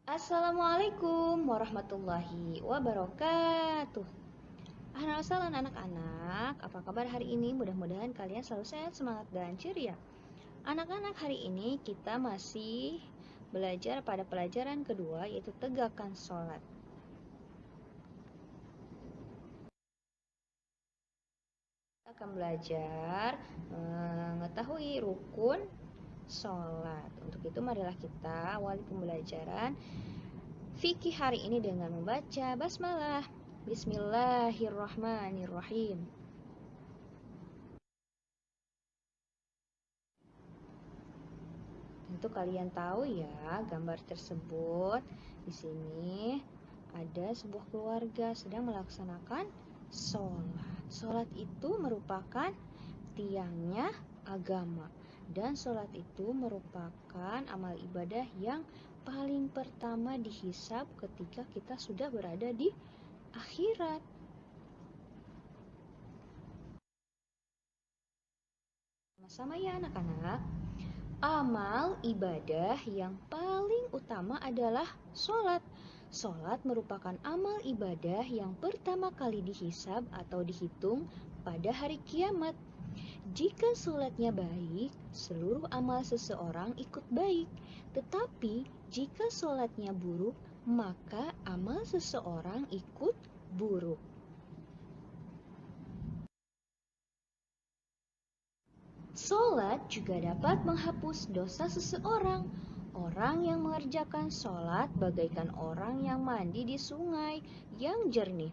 Assalamualaikum warahmatullahi wabarakatuh. Ahlan wa sahlan anak-anak, apa kabar hari ini? Mudah-mudahan kalian selalu sehat, semangat, dan ceria. Anak-anak, hari ini kita masih belajar pada pelajaran kedua, yaitu tegakkan sholat. Kita akan belajar mengetahui rukun sholat. Untuk itu marilah kita awali pembelajaran fikih hari ini dengan membaca basmalah. Bismillahirrahmanirrahim. Tentu kalian tahu ya gambar tersebut. Di sini ada sebuah keluarga sedang melaksanakan sholat. Sholat itu merupakan tiangnya agama, dan sholat itu merupakan amal ibadah yang paling pertama dihisab ketika kita sudah berada di akhirat. Sama-sama ya anak-anak. Amal ibadah yang paling utama adalah sholat. Sholat merupakan amal ibadah yang pertama kali dihisab atau dihitung pada hari kiamat. Jika sholatnya baik, seluruh amal seseorang ikut baik. Tetapi jika sholatnya buruk, maka amal seseorang ikut buruk. Sholat juga dapat menghapus dosa seseorang. Orang yang mengerjakan sholat bagaikan orang yang mandi di sungai yang jernih.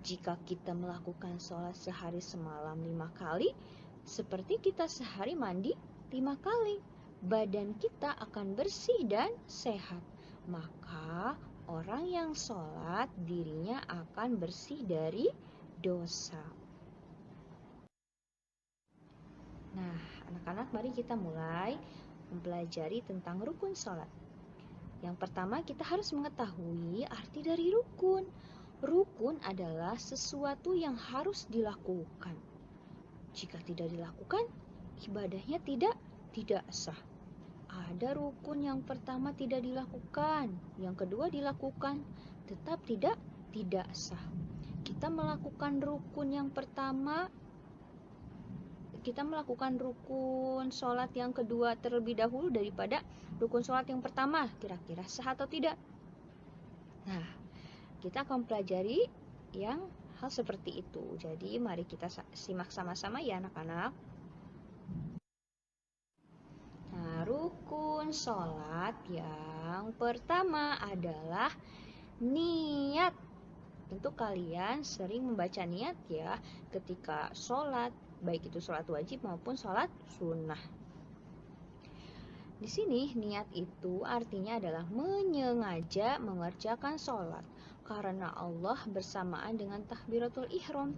Jika kita melakukan sholat sehari semalam 5 kali, seperti kita sehari mandi 5 kali, badan kita akan bersih dan sehat. Maka orang yang sholat dirinya akan bersih dari dosa. Nah, anak-anak, mari kita mulai mempelajari tentang rukun sholat. Yang pertama, kita harus mengetahui arti dari rukun. Rukun adalah sesuatu yang harus dilakukan. Jika tidak dilakukan, ibadahnya tidak sah. Ada rukun yang pertama tidak dilakukan, yang kedua dilakukan, tetap tidak sah. Kita melakukan rukun yang pertama, kita melakukan rukun sholat yang kedua terlebih dahulu daripada rukun sholat yang pertama, kira-kira sah atau tidak? Nah, kita akan pelajari yang hal seperti itu. Jadi mari kita simak sama-sama ya anak-anak. Nah, rukun sholat yang pertama adalah niat. Tentu kalian sering membaca niat ya ketika sholat, baik itu sholat wajib maupun sholat sunnah. Di sini niat itu artinya adalah menyengaja mengerjakan sholat karena Allah bersamaan dengan takbiratul ihram.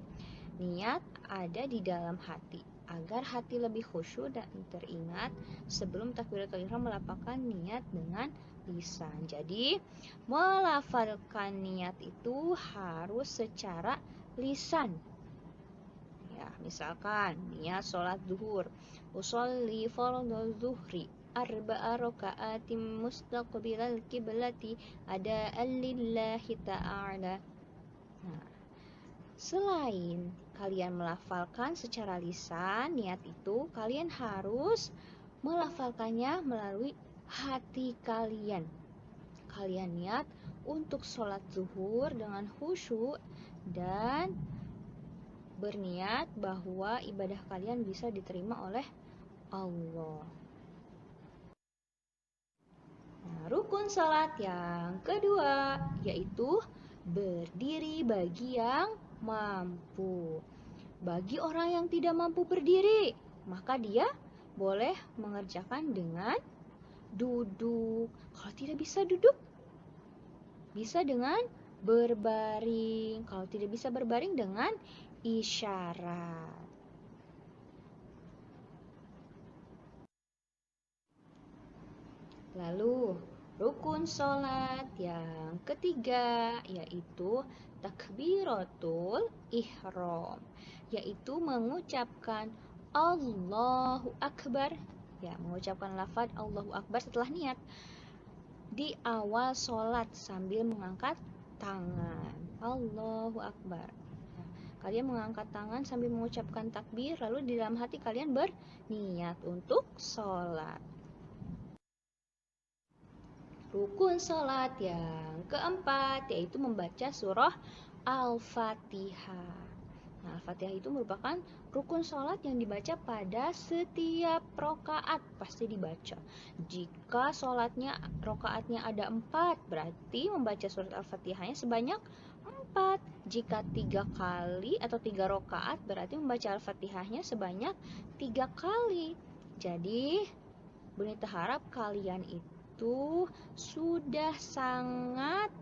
Niat ada di dalam hati agar hati lebih khusyuk dan teringat sebelum takbiratul ihram melafalkan niat dengan lisan. Jadi melafalkan niat itu harus secara lisan. Ya, misalkan niat sholat zuhur, usolli fardhu zuhri arba'a raka'atin mustaqbilal kiblati ada'an lillahi ta'ala. Nah, selain kalian melafalkan secara lisan niat itu, kalian harus melafalkannya melalui hati kalian. Kalian niat untuk sholat zuhur dengan khusyuk dan berniat bahwa ibadah kalian bisa diterima oleh Allah. Nah, rukun sholat yang kedua yaitu berdiri bagi yang mampu. Bagi orang yang tidak mampu berdiri, maka dia boleh mengerjakan dengan duduk. Kalau tidak bisa duduk, bisa dengan berbaring. Kalau tidak bisa berbaring, dengan isyarat. Lalu rukun sholat yang ketiga yaitu takbiratul ihram, yaitu mengucapkan Allahu Akbar. Ya, mengucapkan lafaz Allahu Akbar setelah niat. di awal sholat sambil mengangkat tangan. Allahu Akbar. Nah, kalian mengangkat tangan sambil mengucapkan takbir, lalu di dalam hati kalian berniat untuk sholat. Rukun sholat yang keempat yaitu membaca surah Al-Fatihah. Nah, Al-Fatihah itu merupakan rukun sholat yang dibaca pada setiap rokaat, pasti dibaca. Jika sholatnya rokaatnya ada 4, berarti membaca surat Al-Fatihahnya sebanyak 4. Jika 3 kali atau 3 rokaat, berarti membaca Al-Fatihahnya sebanyak 3 kali. Jadi, Bunita harap kalian itu sudah sangat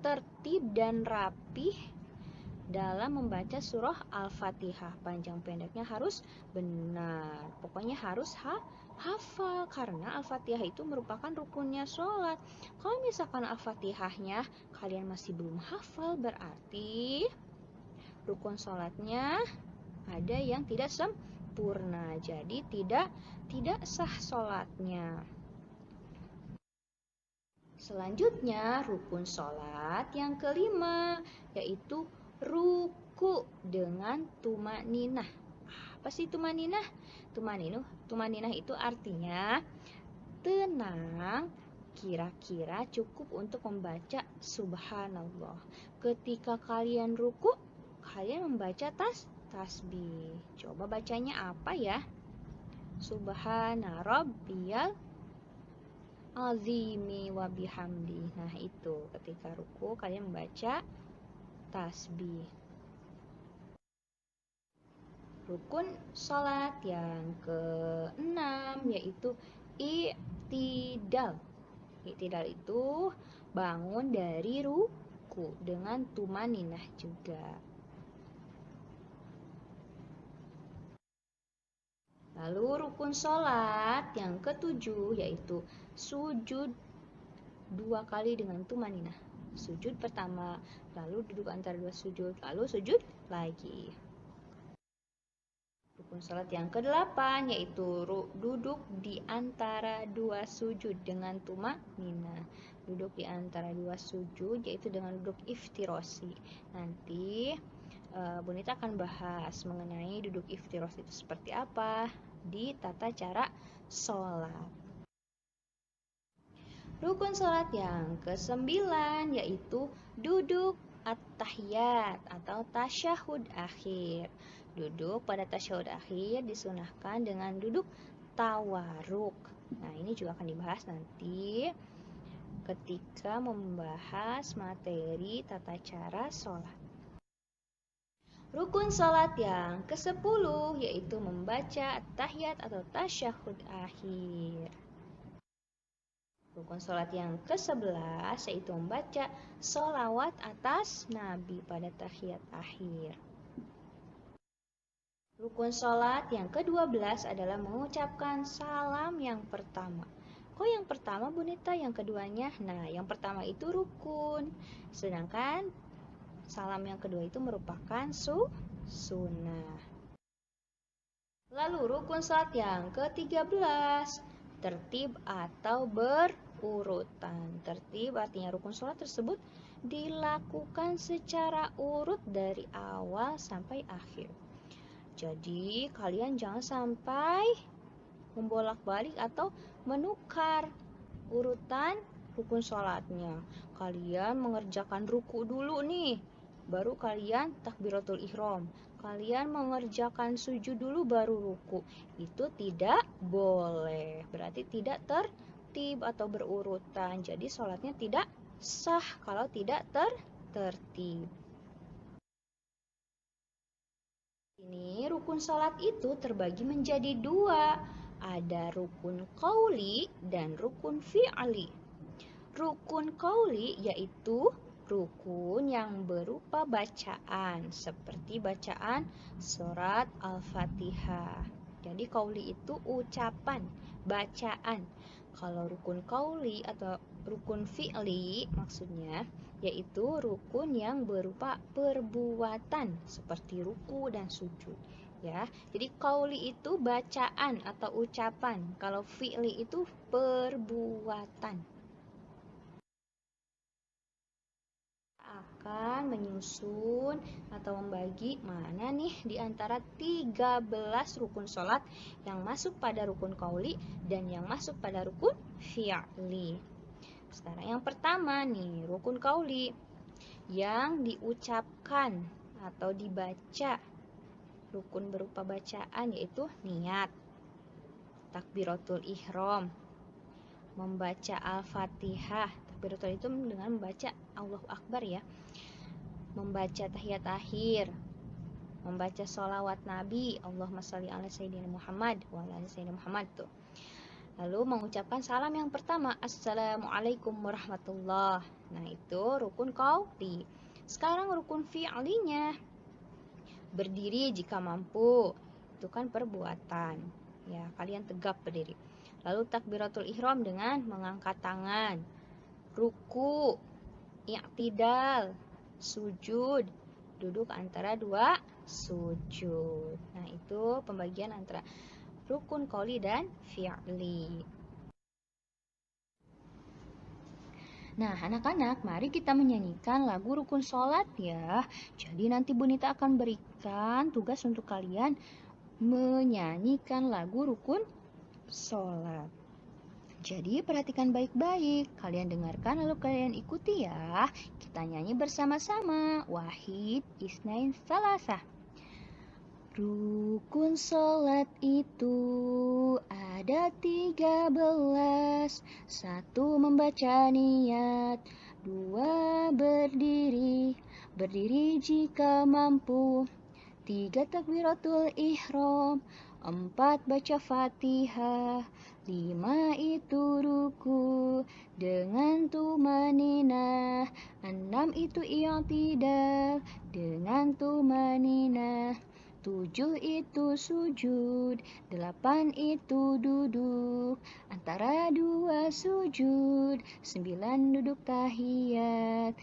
tertib dan rapih dalam membaca surah Al-Fatihah. Panjang pendeknya harus benar. Pokoknya harus hafal karena Al-Fatihah itu merupakan rukunnya sholat. Kalau misalkan Al-Fatihahnya kalian masih belum hafal, berarti rukun sholatnya ada yang tidak sempurna. Jadi tidak sah sholatnya. Selanjutnya rukun sholat yang kelima yaitu ruku dengan tumaninah. Apa sih tumaninah? Tumaninah itu artinya tenang, kira-kira cukup untuk membaca subhanallah. Ketika kalian ruku, kalian membaca tasbih. Coba bacanya apa ya? Subhana rabbiyal azimi wa bihamdi. Nah, itu ketika ruku kalian membaca tasbih. Rukun sholat yang keenam yaitu i'tidal. I'tidal itu bangun dari ruku dengan tumaninah juga. Lalu rukun sholat yang ketujuh yaitu sujud 2 kali dengan tumaninah. Sujud pertama, lalu duduk antara 2 sujud, lalu sujud lagi. Rukun sholat yang ke-8 yaitu duduk di antara 2 sujud dengan tumaninah. Duduk di antara 2 sujud yaitu dengan duduk iftirosi. Nanti Bunita akan bahas mengenai duduk iftirosi itu seperti apa di tata cara sholat. Rukun sholat yang ke-9 yaitu duduk at-tahiyat atau tasyahud akhir. Duduk pada tasyahud akhir disunahkan dengan duduk tawaruk. Nah, ini juga akan dibahas nanti ketika membahas materi tata cara sholat. Rukun sholat yang ke-10 yaitu membaca at-tahiyat atau tasyahud akhir. Rukun sholat yang ke-11 yaitu membaca sholawat atas Nabi pada tahiyat akhir. Rukun sholat yang ke-12 adalah mengucapkan salam yang pertama. Kok yang pertama Bunita, yang keduanya? Nah, yang pertama itu rukun. Sedangkan salam yang kedua itu merupakan sunnah. Lalu rukun sholat yang ke-13, tertib atau berurutan. Tertib artinya rukun sholat tersebut dilakukan secara urut dari awal sampai akhir. Jadi kalian jangan sampai membolak-balik atau menukar urutan rukun sholatnya. Kalian mengerjakan ruku dulu nih, baru kalian takbiratul ihram. Kalian mengerjakan sujud dulu baru ruku. Itu tidak boleh. Berarti tidak tertib atau berurutan. Jadi sholatnya tidak sah kalau tidak tertib. Ini rukun sholat itu terbagi menjadi 2. Ada rukun qauli dan rukun fi'li. Rukun qauli yaitu rukun yang berupa bacaan, seperti bacaan surat Al-Fatihah. Jadi qauli itu ucapan, bacaan. Kalau rukun qauli atau rukun fi'li maksudnya yaitu rukun yang berupa perbuatan seperti ruku dan sujud. Ya, jadi qauli itu bacaan atau ucapan, kalau fi'li itu perbuatan. akan menyusun atau membagi mana nih di antara 13 rukun sholat yang masuk pada rukun qauli dan yang masuk pada rukun fi'li. Sekarang yang pertama nih, rukun qauli yang diucapkan atau dibaca. Rukun berupa bacaan yaitu niat, takbiratul ihram, membaca Al-Fatihah. Takbiratul itu dengan membaca Allahu Akbar ya. Membaca tahiyat akhir, membaca sholawat Nabi, Allahumma sholli ala sayyidina Muhammad wa ala sayyidina Muhammad tuh. Lalu mengucapkan salam yang pertama, Assalamualaikum warahmatullah. Nah, itu rukun qauli. Sekarang rukun fi'linya. Berdiri jika mampu. Itu kan perbuatan. Ya, kalian tegap berdiri. Lalu takbiratul ihram dengan mengangkat tangan, ruku, i'tidal, sujud, duduk antara dua sujud. Nah, itu pembagian antara rukun qauli dan fi'li. Nah, anak-anak, mari kita menyanyikan lagu rukun sholat ya. Jadi nanti Bunita akan berikan tugas untuk kalian menyanyikan lagu rukun sholat. Jadi perhatikan baik-baik, kalian dengarkan lalu kalian ikuti ya. Kita nyanyi bersama-sama. Wahid, isnain, salasah. Rukun sholat itu ada 13. 1 membaca niat, 2 berdiri, berdiri jika mampu, 3 takbiratul ihram, 4 baca Fatihah, 5 itu ruku dengan tumaninah, 6 itu i'tidal dengan tumaninah, 7 itu sujud, 8 itu duduk antara dua sujud, 9 duduk tahiyat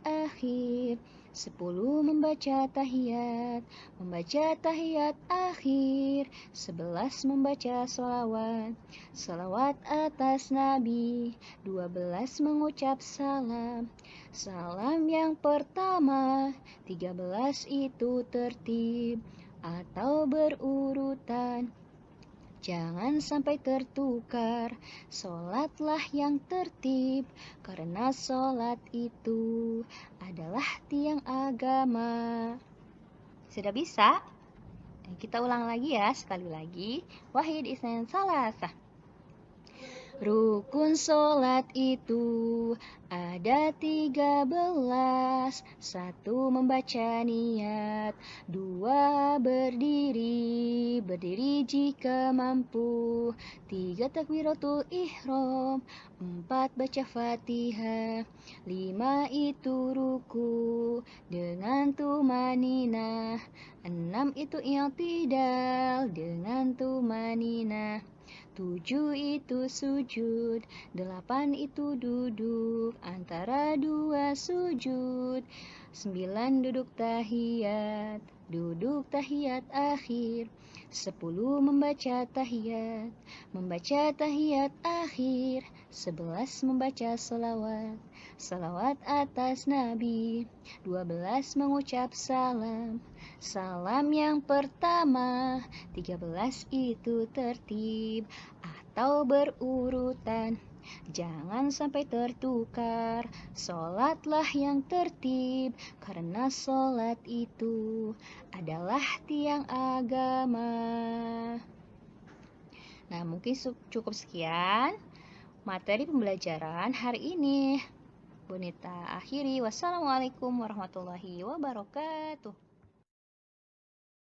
akhir, 10 membaca tahiyat akhir, 11 membaca salawat atas Nabi, 12 mengucap salam yang pertama, 13 itu tertib atau berurutan. Jangan sampai tertukar, sholatlah yang tertib, karena sholat itu adalah tiang agama. Sudah bisa? Kita ulang lagi ya, sekali lagi. Wahid, isnain, salasah. Rukun sholat itu ada 13. 1 membaca niat, 2 berdiri, berdiri jika mampu, 3 takbiratul ihram, 4 baca Fatihah, 5 itu ruku dengan tumaninah, 6 itu i'tidal dengan tumaninah, 7 itu sujud, 8 itu duduk antara dua sujud, 9 duduk tahiyat akhir, 10 membaca tahiyat akhir, 11 membaca salawat atas Nabi, 12 mengucap salam yang pertama, 13 itu tertib atau berurutan. Jangan sampai tertukar, sholatlah yang tertib, karena sholat itu adalah tiang agama. Nah, mungkin cukup sekian materi pembelajaran hari ini. Bunita akhiri, wassalamualaikum warahmatullahi wabarakatuh.